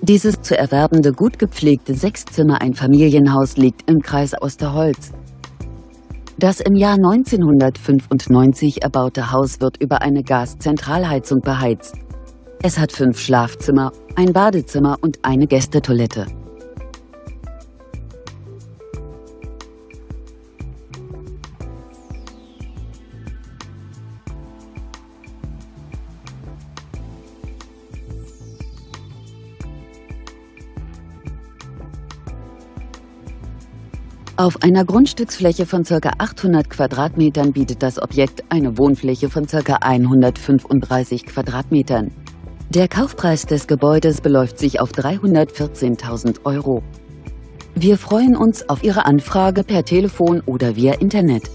Dieses zu erwerbende gut gepflegte 6-Zimmer-Einfamilienhaus liegt im Kreis Osterholz. Das im Jahr 1995 erbaute Haus wird über eine Gaszentralheizung beheizt. Es hat 5 Schlafzimmer, ein Badezimmer und eine Gästetoilette. Auf einer Grundstücksfläche von ca. 800 Quadratmetern bietet das Objekt eine Wohnfläche von ca. 135 Quadratmetern. Der Kaufpreis des Gebäudes beläuft sich auf 314.000 €. Wir freuen uns auf Ihre Anfrage per Telefon oder via Internet.